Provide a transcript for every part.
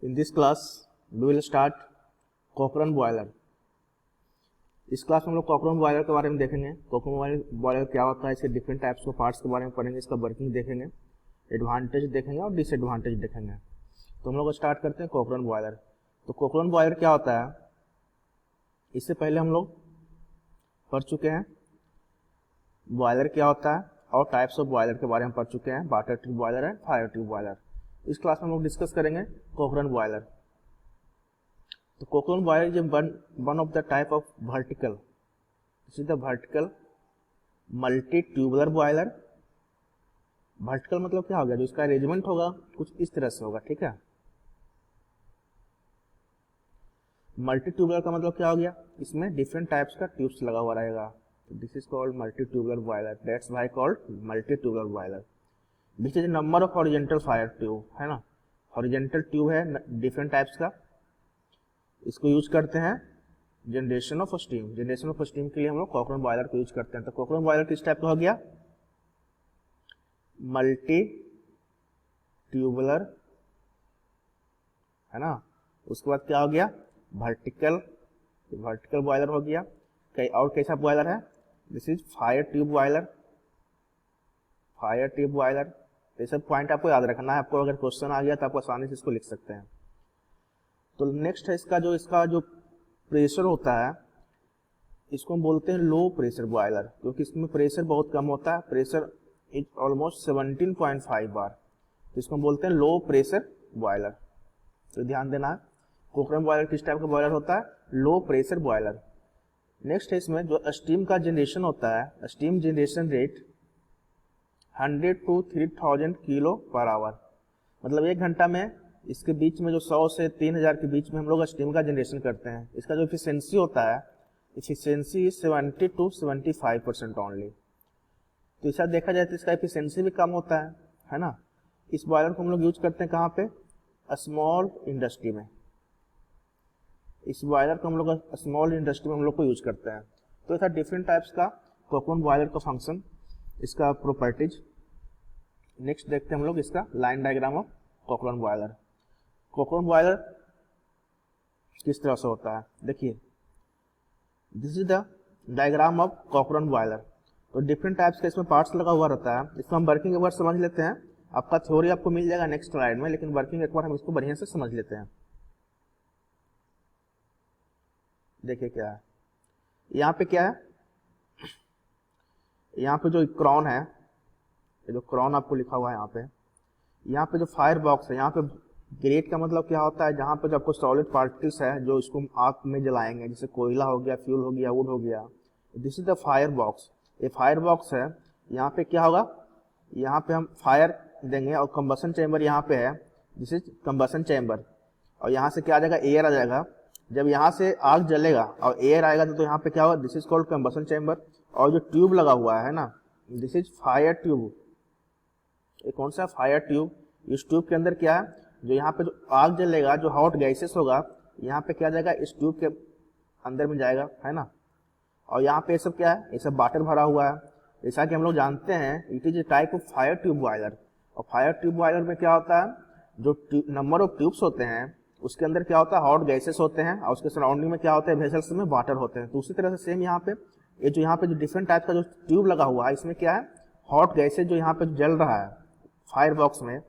In this class, we will start Cochrane boiler. इस class में हम लोग कॉकरोन बॉयलर के बारे में देखेंगे। कॉकरोन बॉयलर क्या होता है, इसके डिफरेंट टाइप्स के पार्ट्स के बारे में पढ़ेंगे, इसका वर्किंग देखेंगे, एडवांटेज देखेंगे और डिसएडवांटेज देखेंगे। तो हम लोग स्टार्ट करते हैं कॉकरोन बॉयलर। तो कॉकरोन बॉयलर क्या होता है, इससे पहले हम लोग पढ़ चुके हैं बॉयलर क्या होता है और टाइप्स ऑफ बॉयलर के बारे में पढ़ चुके हैं, water tube boiler and fire tube boiler. इस क्लास में हम लोग डिस्कस करेंगे कॉकरोन बॉयलर। तो Cochran boiler is one of the type of vertical, this is the vertical multi tubular boiler. Vertical मतलब क्या हो गया, जो इसका अरेंजमेंट होगा कुछ इस तरह से होगा, ठीक है। मल्टी ट्यूबुलर का मतलब क्या हो गया, इसमें डिफरेंट टाइप्स का ट्यूब्स लगा हुआ रहेगा। This is called multi tubular boiler, that's why called multi tubular boiler. This is number of horizontal fire tube, है ना, हॉरिजॉन्टल ट्यूब है डिफरेंट टाइप्स का। इसको यूज करते हैं generation of steam, generation of steam के लिए हम लोग कॉकरोन बॉयलर को यूज करते हैं। तो कॉकरोन बॉयलर किस टाइप का हो गया, मल्टी ट्यूबुलर, है ना। उसके बाद क्या हो गया, वर्टिकल, वर्टिकल बॉयलर हो गया। और कैसा बॉयलर है, this is fire tube boiler, fire tube boiler. ये सब पॉइंट आपको याद रखना है, आपको अगर क्वेश्चन आ गया तो आप आसानी से इसको लिख सकते हैं। तो नेक्स्ट है इसका जो प्रेशर होता है, इसको हम बोलते हैं लो प्रेशर बॉयलर, क्योंकि इसमें प्रेशर बहुत कम होता है, प्रेशर इज ऑलमोस्ट 17.5 बार। तो इसको हम बोलते हैं लो प्रेशर बॉयलर। तो ध्यान देना है, कॉकरोन बॉयलर किस टाइप का बॉयलर होता है, लो प्रेशर बॉयलर। नेक्स्ट है इसमें जो स्टीम का जनरेशन होता है, steam generation rate 100 to 3000 kilo per hour, मतलब एक घंटा में इसके बीच में जो 100 से 3000 के बीच में हम लोग स्टीम का जनरेशन करते हैं। इसका जो एफिशिएंसी होता है, एफिशिएंसी 70 to 75% ओनली। तो ऐसा देखा जाए तो इसका एफिशिएंसी भी कम होता है ना। इस बॉयलर को हम लोग यूज करते हैं कहाँ पे, स्मॉल इंडस्ट्री में। इस बॉयलर को हम लोग स्मॉल इंडस्ट्री में हम लोग को यूज करते हैं। तो ऐसा डिफरेंट टाइप्स का कॉकरोन बॉयलर का फंक्शन, इसका प्रॉपर्टीज। नेक्स्ट देखते हैं हम लोग इसका line diagram of Cochran boiler. Cochran boiler किस तरह से होता है, देखिए, this is the diagram of Cochran boiler. तो डिफरेंट टाइप्स का इसमें पार्ट्स लगा हुआ रहता है। इसको हम वर्किंग एक बार समझ लेते हैं, आपका थ्योरी आपको मिल जाएगा नेक्स्ट स्लाइड में, लेकिन वर्किंग एक बार हम इसको बढ़िया से समझ लेते हैं। देखिए क्या है, यहाँ पे क्या है, यहाँ पे जो क्रॉन है, ये जो क्रॉन आपको लिखा हुआ है यहाँ पे जो फायर बॉक्स है, यहाँ पे ग्रेट का मतलब क्या होता है, जहाँ पे जो आपको सॉलिड पार्टिकल्स है जो इसको आग में जलाएंगे, जैसे कोयला हो गया, फ्यूल हो गया, वुड हो गया। This is the fire box, ये फायर बॉक्स है। यहाँ पे क्या होगा, यहाँ पे हम फायर देंगे और कंबसन चैम्बर यहाँ पे है, दिस इज कंबसन चैम्बर। और यहाँ से क्या आ जाएगा, एयर आ जाएगा। जब यहाँ से आग जलेगा और एयर आएगा तो यहाँ पे क्या होगा, this is called combustion chamber. और जो ट्यूब लगा हुआ है ना, दिस इज फायर ट्यूब। ये कौन सा फायर ट्यूब, इस ट्यूब के अंदर क्या है, जो यहाँ पे जो आग जलेगा, जो हॉट गैसेस होगा, यहाँ पे क्या जाएगा, इस ट्यूब के अंदर में जाएगा, है ना। और यहाँ पे ये सब क्या है, ये सब वाटर भरा हुआ है। जैसा कि हम लोग जानते हैं, it is A type of fire tube boiler. और फायर ट्यूब बॉयलर में क्या होता है, जो नंबर ऑफ ट्यूब्स होते हैं उसके अंदर क्या होता है, हॉट गैसेस होते हैं, और उसके सराउंडिंग में क्या होता है, वेसल्स में वाटर होते हैं। तो उसी तरह से सेम यहाँ पे यहाँ पे जो डिफरेंट टाइप का जो ट्यूब लगा हुआ है, इसमें क्या है, हॉट गैसेस जो यहाँ पे जल रहा है फायर बॉक्स में,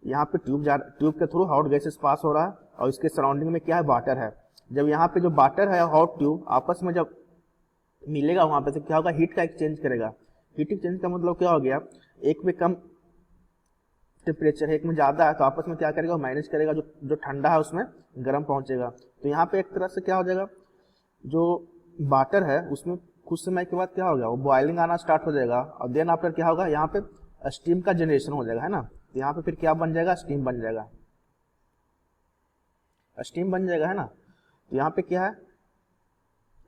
यहाँ पे ट्यूब के थ्रू हॉट गैसेस पास हो रहा है, और इसके सराउंडिंग में क्या है, वाटर है। जब यहाँ पे जो वाटर है, हॉट ट्यूब आपस में जब मिलेगा वहां पे, तो क्या होगा, हीट का एक्सचेंज करेगा। हीट एक्सचेंज का मतलब क्या हो गया, एक में कम टेम्परेचर है, एक में ज्यादा है, तो आपस में क्या करेगा, मैनेज करेगा, जो ठंडा है उसमें गर्म पहुंचेगा। तो यहाँ पे एक तरह से क्या हो जाएगा, जो वाटर है उसमें कुछ समय के बाद क्या होगा, वो बॉइलिंग आना स्टार्ट हो जाएगा, और देन आफ्टर क्या होगा, यहाँ पे स्टीम का जनरेशन हो जाएगा, है ना। तो यहाँ पे फिर क्या बन जाएगा, स्टीम बन जाएगा, स्टीम बन जाएगा, है ना। तो यहाँ पे क्या है,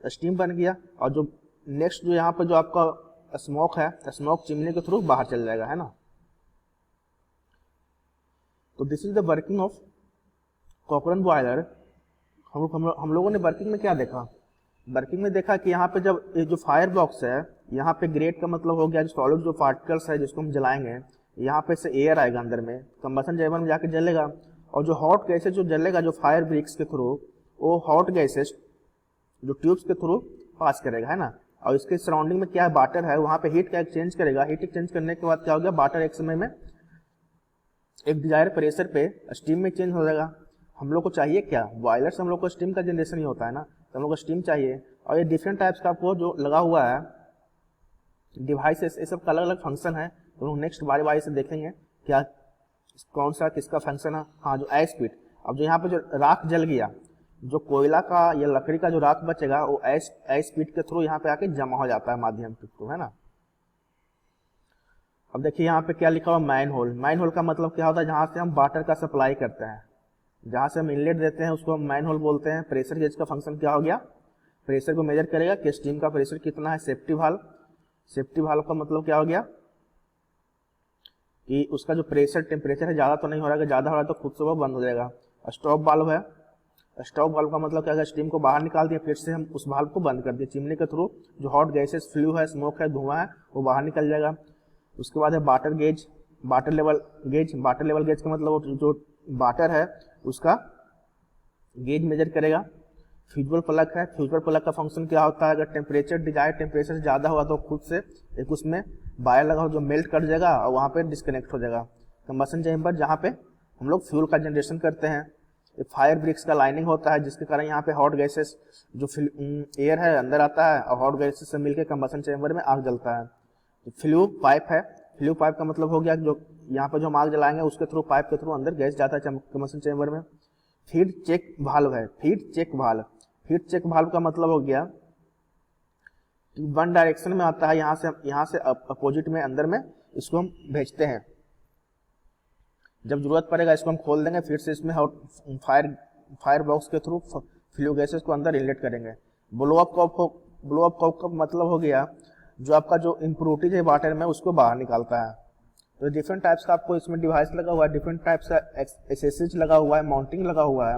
स्टीम बन गया। और जो नेक्स्ट जो यहाँ पे जो आपका स्मोक है, स्मोक चिमनी के थ्रू बाहर चल जाएगा, है ना। तो this is the working of Cochran boiler. हम लोगों ने वर्किंग में क्या देखा, वर्किंग में देखा कि यहाँ पे जब जो फायर बॉक्स है, यहाँ पे ग्रेट का मतलब हो गया जो सॉलिड जो पार्टिकल्स है जिसको हम जलाएंगे, यहाँ पे से एयर आएगा अंदर में, कंबसन चैम्बर में जाके जलेगा, और जो हॉट गैसेस जो जलेगा जो फायर ब्रिक्स के थ्रू, वो हॉट गैसेस जो ट्यूब्स के थ्रू पास करेगा, है ना। और इसके सराउंडिंग में क्या है, वाटर है, वहां पे हीट का एक्सचेंज करेगा। हीट एक्सचेंज करने के बाद क्या हो गया, वाटर एक समय में एक डिजायर प्रेशर पे स्टीम में चेंज हो जाएगा। हम लोग को चाहिए क्या, बॉयलर से हम लोग को स्टीम का जनरेशन ही होता है ना, तो हम लोग को स्टीम चाहिए। और ये डिफरेंट टाइप्स का आपको जो लगा हुआ है डिवाइसेस, ये सब का अलग अलग फंक्शन है, तो लोग नेक्स्ट बारी बारी से देखेंगे क्या कौन सा किसका फंक्शन है। हाँ, जो एस स्पीड, अब जो यहाँ पे जो राख जल गया, जो कोयला का या लकड़ी का जो राख बचेगा वो एस स्पीड के थ्रू यहाँ पे आके जमा हो जाता है माध्यम के थ्रू, है ना। अब देखिए यहाँ पे क्या लिखा हुआ, मैन होल। मैन होल का मतलब क्या होता है, जहां से हम वाटर का सप्लाई करते हैं, जहां से हम इनलेट देते हैं उसको हम मैन होल बोलते हैं। प्रेशर गेज का फंक्शन क्या हो गया, प्रेशर को मेजर करेगा कि स्टीम का प्रेशर कितना है। सेफ्टी वाल्व, सेफ्टी वाल्व का मतलब क्या हो गया कि उसका जो प्रेशर टेम्परेचर है ज्यादा तो नहीं हो रहा है, ज्यादा हो रहा है तो खुद से वो बंद हो जाएगा। स्टॉप वाल्व है, स्टॉप वाल्व का मतलब क्या है, स्टीम को बाहर निकाल दिया फिर से हम उस वाल्व को बंद कर दिए, चिमनी के थ्रू जो हॉट गैसेस फ्लू है, स्मोक है, धुआं है, वो बाहर निकल जाएगा। उसके बाद है water gauge, water level gauge. Water level gauge का मतलब जो वाटर है उसका गेज मेजर करेगा। फ्यूजल प्लग है, फ्यूजल प्लग का फंक्शन क्या होता है, अगर टेम्परेचर डिजायर्ड टेम्परेचर से ज्यादा हुआ तो खुद से एक उसमें वायर लगा हो जो मेल्ट कर जाएगा और वहां पे डिस्कनेक्ट हो जाएगा। कंबशन चेम्बर जहाँ पे हम लोग फ्यूल का जनरेशन करते हैं। फायर ब्रिक्स का लाइनिंग होता है जिसके कारण यहाँ पे हॉट गैसेस जो एयर है अंदर आता है और हॉट गैसेस से मिलकर कंबशन चेम्बर में आग जलता है। फ्लू पाइप है, फ्लू पाइप का मतलब हो गया जो यहाँ पे जो हम आग जलाएंगे उसके थ्रू पाइप के थ्रू अंदर गैस जाता है कंबशन चेम्बर में। फीड चेक वाल्व है, feed check valve. Feed check valve का मतलब हो गया कि वन डायरेक्शन में आता है, यहाँ से अपोजिट में अंदर में इसको हम भेजते हैं। जब जरूरत पड़ेगा इसको हम खोल देंगे, फिर से इसमें फायर बॉक्स के थ्रू फ्लू गैसेस को अंदर इनलेट करेंगे। ब्लो अप का मतलब हो गया जो आपका जो इम्प्योरिटीज है वाटर में उसको बाहर निकालता है। तो डिफरेंट टाइप्स का आपको इसमें डिवाइस लगा हुआ है, डिफरेंट टाइप्स का एसेसरीज लगा हुआ है, माउंटिंग लगा हुआ है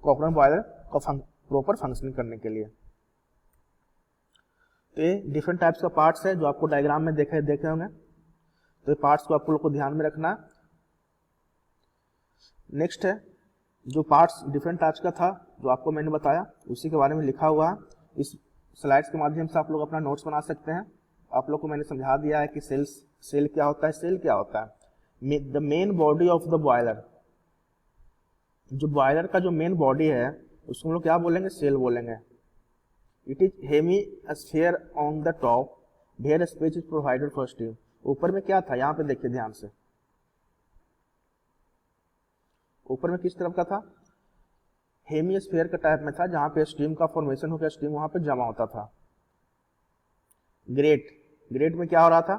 कॉकरन बॉयलर का प्रॉपर फंक्शनिंग करने के लिए। तो ये डिफरेंट टाइप्स का पार्ट्स है जो आपको डायग्राम में देखे होंगे, तो ये पार्ट्स को आप लोग को ध्यान में रखना। नेक्स्ट है जो पार्ट्स डिफरेंट टाइप्स का था जो आपको मैंने बताया उसी के बारे में लिखा हुआ है। इस स्लाइड्स के माध्यम से आप लोग अपना नोट्स बना सकते हैं। आप लोग को मैंने समझा दिया है कि सेल क्या होता है। सेल क्या होता है, the main body of the boiler. जो बॉयलर का जो मेन बॉडी है उसको हम लोग क्या बोलेंगे, सेल बोलेंगे। It is hemisphere on the top where space is provided for steam. ऊपर में क्या था, यहाँ पे देखिए ध्यान से, ऊपर में किस तरफ का था, हेमी स्फीयर का टाइप में था जहां पे स्टीम का फॉर्मेशन होकर स्टीम वहां पे जमा होता था। ग्रेट में क्या हो रहा था,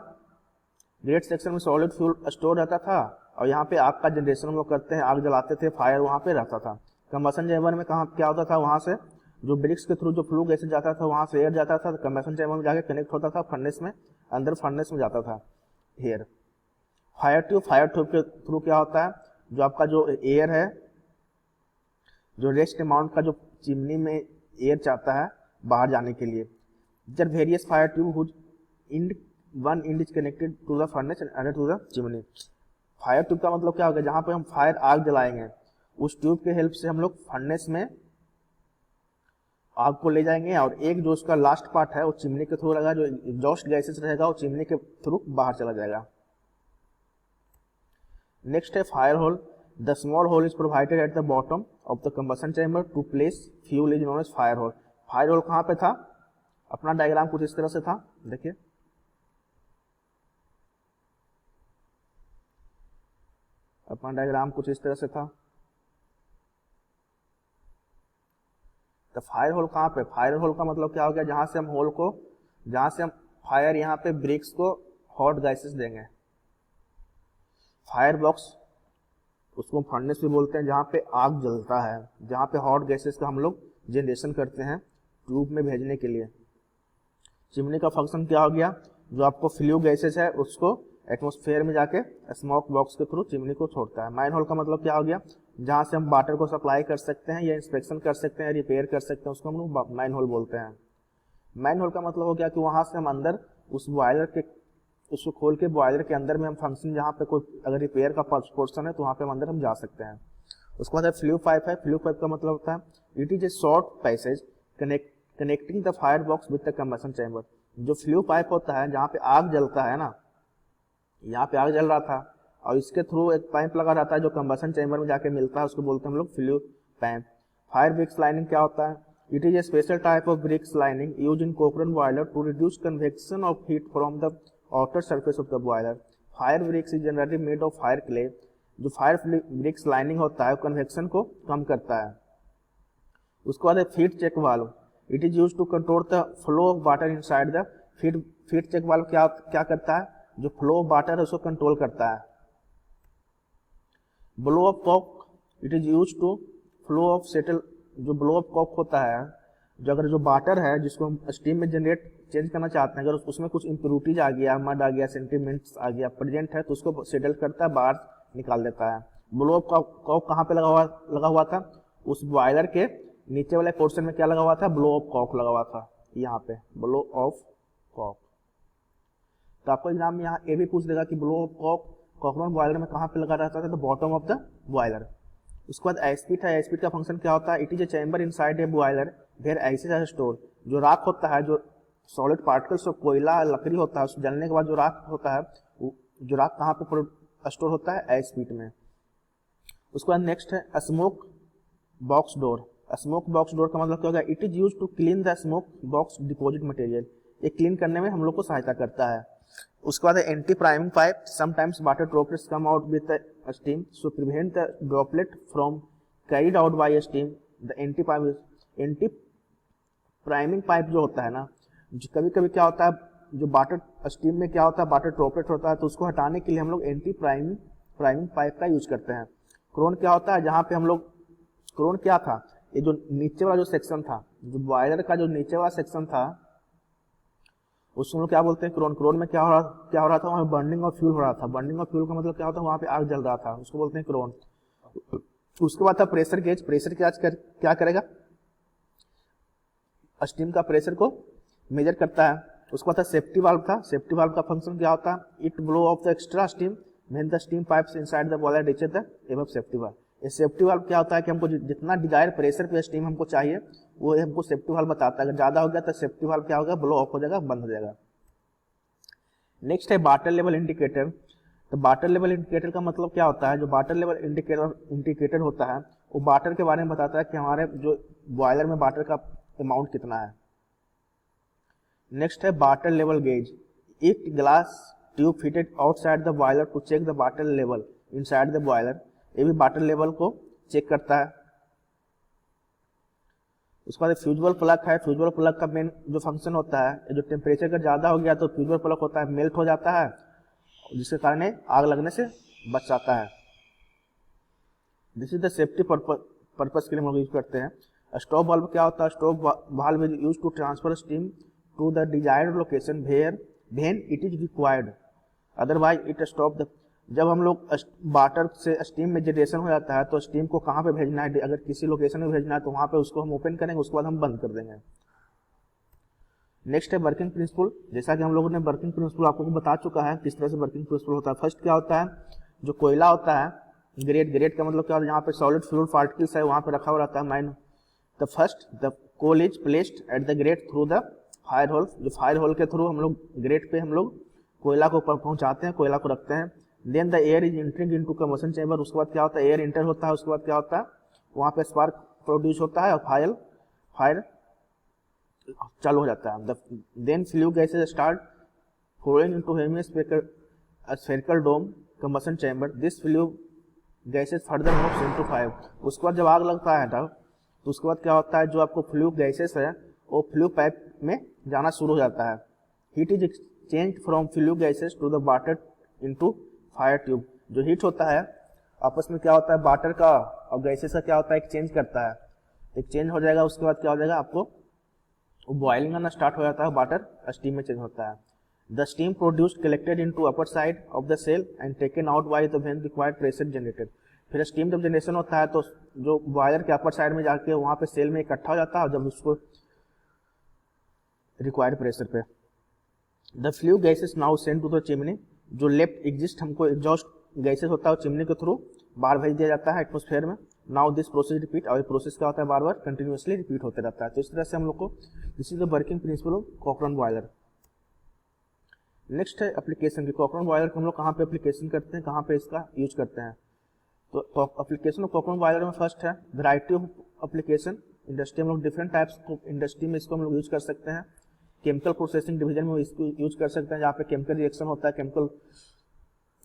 ग्रेट सेक्शन में सॉलिड फ्यूल स्टोर रहता था और यहाँ पे आग का जनरेशन हम लोग करते हैं, आग जलाते थे, फायर वहां पे रहता था। कंबशन चैम्बर में कहाँ क्या होता था, वहां से जो ब्रिक्स के थ्रू जो फ्लू गैसेज जाता था वहां से एयर जाता था, कंबशन चैम्बर में जाके कनेक्ट होता था फर्नेस में, अंदर फर्नेस में जाता था एयर। फायर ट्यूब के थ्रू क्या होता है, जो आपका जो एयर है, जो रेस्ट अमाउंट का जो चिमनी में एयर चाहता है बाहर जाने के लिए। जब various fire tube one end is connected to the furnace and other to the chimney. Fire tube का मतलब क्या होगा, जहां पे हम फायर आग जलाएंगे उस ट्यूब के हेल्प से हम लोग फर्नेस में आग को ले जाएंगे और एक जो उसका लास्ट पार्ट है वो चिमनी के थ्रू रहेगा, जो एग्जॉस्ट गैसेस रहेगा वो चिमनी के थ्रू बाहर चला जाएगा। नेक्स्ट है fire hole. The small hole is provided at the bottom of the combustion chamber to place fuel is known as fire hole. Fire hole कहाँ पे था, अपना डायग्राम कुछ इस तरह से था, देखिए अपना डायग्राम कुछ इस तरह से था। तो फायर होल कहाँ पे, फायर होल का मतलब क्या हो गया, जहां से हम फायर यहाँ पे ब्रिक्स को हॉट गैसेस देंगे। फायर बॉक्स उसको हम फर्नेस भी बोलते हैं, जहाँ पे आग जलता है, जहाँ पे हॉट गैसेस का हम लोग जनरेशन करते हैं ट्यूब में भेजने के लिए। चिमनी का फंक्शन क्या हो गया, जो आपको फ्लू गैसेस है उसको एटमॉस्फेयर में जाके स्मोक बॉक्स के थ्रू चिमनी को छोड़ता है। मैन होल का मतलब क्या हो गया, जहां से हम वाटर को सप्लाई कर सकते हैं या इंस्पेक्शन कर सकते हैं, रिपेयर कर सकते हैं, उसको हम लोग मैन होल बोलते हैं। मैन होल का मतलब हो गया कि वहां से हम अंदर उस बॉयलर के उसको खोल के बॉयलर के अंदर में हम फंक्शन, जहाँ पे कोई अगर रिपेयर का पोर्शन है तो वहां पे हम अंदर हम जा सकते हैं। उसके बाद फ्लू पाइप है। फ्लू पाइप का मतलब होता है it is A short passage connecting the fire box with the combustion chamber. जो फ्लू पाइप होता है जहाँ पे आग जलता है ना, यहाँ पे आग जल रहा था और इसके थ्रू एक पाइप लगा रहता है जो कंबशन चैम्बर में जाके मिलता है, उसको बोलते हैं हम लोग flue pipe. Fire bricks lining क्या होता है? It is a special type of bricks lining use in Cochran boiler to reduce convection of heat from the outer surface of the boiler. Fire bricks is generally made of fire clay. जो fire bricks lining होता है convection को कम करता है। उसके बाद feed check valve, it is use to control the flow of water inside the feed check valve क्या करता है? जो फ्लो ऑफ वाटर है उसको कंट्रोल करता है। Blow off cock, it is use to flow of settle. जो blow off cock होता है, जो अगर जो वाटर है जिसको हम स्टीम में जनरेट चेंज करना चाहते हैं, अगर उसमें कुछ इम्प्योरिटीज आ गया, मड आ गया, सेंटीमेंट्स आ गया, प्रेजेंट है, तो उसको सेटल करता है, बाहर निकाल देता है। ब्लो ऑफ कॉक कहाँ पे लगा हुआ था? उस बॉयलर के नीचे वाले पोर्शन में क्या लगा हुआ था? ब्लो ऑफ कॉक लगा हुआ था, यहाँ पे ब्लो ऑफ कॉक। तो आपको एग्जाम में यहाँ ये भी पूछ देगा कि ब्लो ऑफ कॉक कॉकरन बॉयलर में कहाँ पे लगा रहता था? तो बॉटम ऑफ द बॉयलर। उसके बाद एस्पिट है। एस्पिट का फंक्शन क्या होता है? It is a chamber inside a boiler where acid है स्टोर। जो राख होता है, जो सॉलिड पार्टिकल्स, कोयला लकड़ी होता है, उस जलने के बाद जो राख होता है, जो राख कहाँ पे स्टोर होता है? एस्पिट में। उसके बाद नेक्स्ट है smoke box door. Smoke box door का मतलब क्या होगा? It is use to clean the smoke box deposit material. ये क्लीन करने में हम लोग को सहायता करता है। उसके बाद anti priming pipe, sometimes water droplets come out with steam so prevent the droplet from carried out by steam. The anti priming pipe जो होता है ना, कभी कभी क्या होता है, जो वाटर स्टीम में क्या होता है, वाटर ड्रॉपलेट होता है, तो उसको हटाने के लिए हम लोग एंटी प्राइमिंग पाइप का यूज करते हैं। क्रोन क्या होता है? जहाँ पे हम लोग, क्रोन क्या था? ये जो नीचे वाला जो सेक्शन था, जो बॉयलर का जो नीचे वाला सेक्शन था, उसको हम लोग क्या बोलते हैं? क्रोन। क्रोन में क्या हो रहा था? वहाँ बर्निंग ऑफ फ्यूल हो रहा था। बर्निंग ऑफ फ्यूल का मतलब क्या होता है? वहाँ पे आग जल रहा था, उसको बोलते हैं क्रोन। उसके बाद था प्रेशर गेज। प्रेशर गेज क्या करेगा? स्टीम का प्रेशर को मेजर करता है। उसके बाद था सेफ्टी वाल्व था। सेफ्टी वाल्व का फंक्शन क्या होता है? It blow of the extra steam when the steam pipes inside the boiler reaches the above safety valve. ये सेफ्टी वाल्व क्या होता है कि हमको जितना डिजायर प्रेशर पे स्टीम हमको चाहिए, वो हमको सेफ्टी वाल्व बताता है। अगर ज्यादा हो गया तो सेफ्टी वाल्व क्या होगा? ब्लो ऑफ हो जाएगा, बंद हो जाएगा। नेक्स्ट है वाटर लेवल इंडिकेटर। तो वाटर लेवल इंडिकेटर का मतलब क्या होता है? जो वाटर लेवल इंडिकेटर होता है, वो वाटर के बारे में बताता है कि हमारे जो बॉयलर में वाटर का अमाउंट कितना है। नेक्स्ट है water level gauge. If glass tube fitted outside the boiler to check the water level inside the boiler. ये भी वाटर लेवल को चेक करता है। उसके बाद फ्यूजल प्लग है। फ्यूजल प्लग का मेन जो फंक्शन होता है, जो टेम्परेचर का ज्यादा हो गया तो फ्यूजल प्लग होता है, मेल्ट हो जाता है, जिसके कारण आग लगने से बच जाता है। This is the safety purpose के लिए हम लोग यूज करते हैं। स्टॉप वाल्व क्या होता है? Stop valve is use to transfer steam to the desired location when it is required, otherwise it stop the. जब हम लोग वाटर से स्टीम में जनरेशन हो जाता है तो स्टीम को कहाँ पे भेजना है, अगर किसी लोकेशन में भेजना है तो वहां पे उसको हम ओपन करेंगे, उसके बाद हम बंद कर देंगे। नेक्स्ट है वर्किंग प्रिंसिपल। जैसा कि हम लोगों ने वर्किंग प्रिंसिपल आपको बता चुका है किस तरह से वर्किंग प्रिंसिपल होता है। फर्स्ट क्या होता है? जो कोयला होता है, ग्रेड का मतलब क्या होता है? जहाँ पे सॉलिड फ्लूइड पार्टिकल्स है वहां पे रखा हुआ रहता है माइन। The first the coal is placed at the grate through the fire hole. जो फायर होल के थ्रू हम लोग ग्रेट पे हम लोग कोयला को पहुंचाते हैं, कोयला को रखते हैं। Then the air is entering into combustion chamber. उसके बाद क्या होता है? एयर इंटर होता है। उसके बाद क्या होता है? वहां पे स्पार्क प्रोड्यूस होता है और फायर चालू हो जाता है। Then flue gases start flowing into hemispherical dome combustion chamber. This flue gases further moves into fire. उसके बाद जब आग लगता है तो उसके बाद क्या होता है? जो आपको फ्लू गैसेस है वो फ्लू पाइप में जाना शुरू हो जाता है। Heat is exchange from flue gases to the water into fire tube. जो हीट होता है आपस में क्या होता है? वाटर का और गैसेस का क्या होता है? एक्सचेंज करता है, एक्सचेंज हो जाएगा। उसके बाद क्या हो जाएगा? आपको बॉइलिंग आना स्टार्ट हो जाता है, वाटर स्टीम में चेंज होता है। The steam produced collected into upper side of the shell and taken out by the when required pressure generated. फिर स्टीम जब जनरेशन होता है तो जो बॉयलर के अपर साइड में जाके वहां पे सेल में इकट्ठा हो जाता है, जब उसको रिक्वायर्ड प्रेशर पे। The flue gases now send to the chimney. जो लेफ्ट एग्जिस्ट हमको एग्जॉस्ट गैसेस होता है चिमनी के थ्रू बाहर भेज दिया जाता है एटमोस्फेयर में। नाउ दिस प्रोसेस रिपीट, और ये प्रोसेस क्या होता है, बार बार कंटिन्यूसली रिपीट होते रहता है। तो इस तरह से हम लोग को this is the working principle of कॉकरॉन boiler. Next है एप्लीकेशन की। कॉकरॉन बॉयलर को हम लोग कहाँ पे एप्लीकेशन करते हैं, कहाँ पे इसका यूज करते हैं। तो एप्लीकेशन ऑफ कॉकरॉन बॉयलर में फर्स्ट है वैरायटी ऑफ एप्लीकेशन। इंडस्ट्री में लोग डिफरेंट टाइप्स ऑफ इंडस्ट्री में इसको हम लोग यूज कर सकते हैं। केमिकल प्रोसेसिंग डिवीजन में इसको यूज कर सकते हैं, जहाँ पे केमिकल रिएक्शन होता है, केमिकल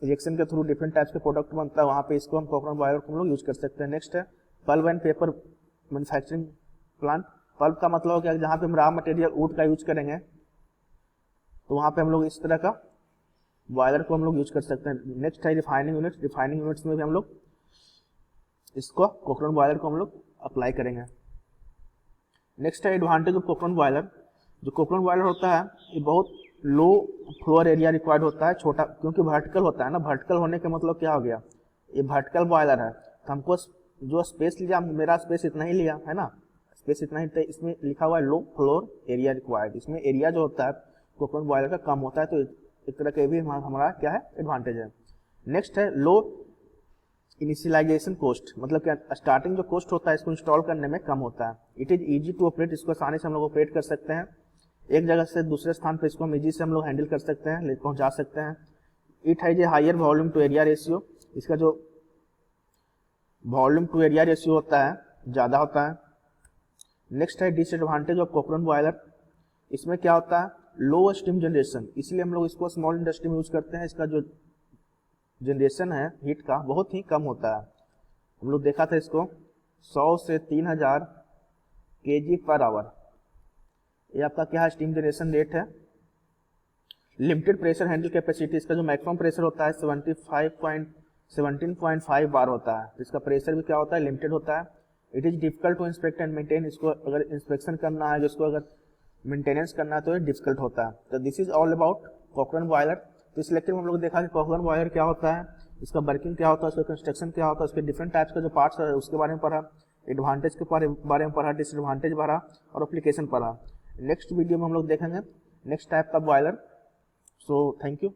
रिएक्शन के थ्रू डिफरेंट टाइप्स के प्रोडक्ट बनता है, वहाँ पे इसको हम कॉकरॉन बॉयलर को हम लोग यूज कर सकते हैं। नेक्स्ट है pulp and paper manufacturing plant. Pulp का मतलब क्या है, जहाँ पे हम रॉ मटेरियल वुड का यूज करेंगे, तो वहाँ पे हम लोग इस तरह का बॉयलर को हम लोग यूज कर सकते हैं। नेक्स्ट है रिफाइनिंग यूनिट। रिफाइनिंग यूनिट्स में भी हम लोग इसको कॉकरॉन बॉयलर को हम लोग अप्लाई करेंगे। नेक्स्ट है एडवांटेज ऑफ कॉकरॉन बॉयलर। जो कॉकरॉन बॉयलर होता है ये बहुत लो फ्लोर एरिया रिक्वायर्ड होता है, छोटा, क्योंकि वर्टिकल होता है ना। वर्टिकल होने का मतलब क्या हो गया, ये वर्टिकल बॉयलर है, तो हमको जो स्पेस लिया, मेरा स्पेस इतना ही लिया है ना, स्पेस इतना ही, तो इसमें लिखा हुआ है लो फ्लोर एरिया रिक्वायर्ड। इसमें एरिया जो होता है कॉकरॉन बॉयलर का कम होता है, तो एक तरह का भी हमारा क्या है, एडवांटेज है। नेक्स्ट है लो इनिशियलाइजेशन कॉस्ट, मतलब क्या, स्टार्टिंग जो कॉस्ट होता है इसको इंस्टॉल करने में कम होता है। It is easy to operate, इसको आसानी से हम लोग ऑपरेट कर सकते हैं। एक जगह से दूसरे स्थान पे इसको हम इजी से हम लोग हैंडल कर सकते हैं, पहुंचा सकते हैं। इट है जो higher volume to area ratio, इसका जो वॉल्यूम टू एरिया रेशियो होता है ज़्यादा होता है। नेक्स्ट है डिसएडवांटेज ऑफ कॉकरॉन बॉयलर। इसमें क्या होता है, लो स्टीम जनरेशन, इसलिए हम लोग इसको स्मॉल इंडस्ट्री में यूज करते हैं। इसका जो जनरेशन है हीट का बहुत ही कम होता है। हम लोग देखा था इसको 100 से 3000 kg पर आवर, ये आपका क्या है, स्टीम जनरेशन रेट है। लिमिटेड प्रेशर हैंडल कैपेसिटी, इसका जो मैक्सिमम प्रेशर होता है 17.5 बार होता है, तो इसका प्रेशर भी क्या होता है, लिमिटेड होता है। It is difficult to inspect and maintain, इसको अगर इंस्पेक्शन करना है, जिसको अगर मेंटेनेंस करना है तो ये डिफिकल्ट होता है। तो this is all about कॉकरॉन boiler. तो इस लेक्चर में हम लोग देखा कि कॉकरॉन बॉयलर क्या होता है, इसका वर्किंग क्या होता है, उसका कंस्ट्रक्शन क्या होता है, उसके डिफरेंट टाइप्स का जो पार्ट्स है उसके बारे में पढ़ा, एडवांटेज के बारे में पढ़ा, डिसएडवांटेज पढ़ा और एप्लीकेशन पढ़ा। नेक्स्ट वीडियो में हम लोग देखेंगे नेक्स्ट टाइप का बॉयलर। So thank you.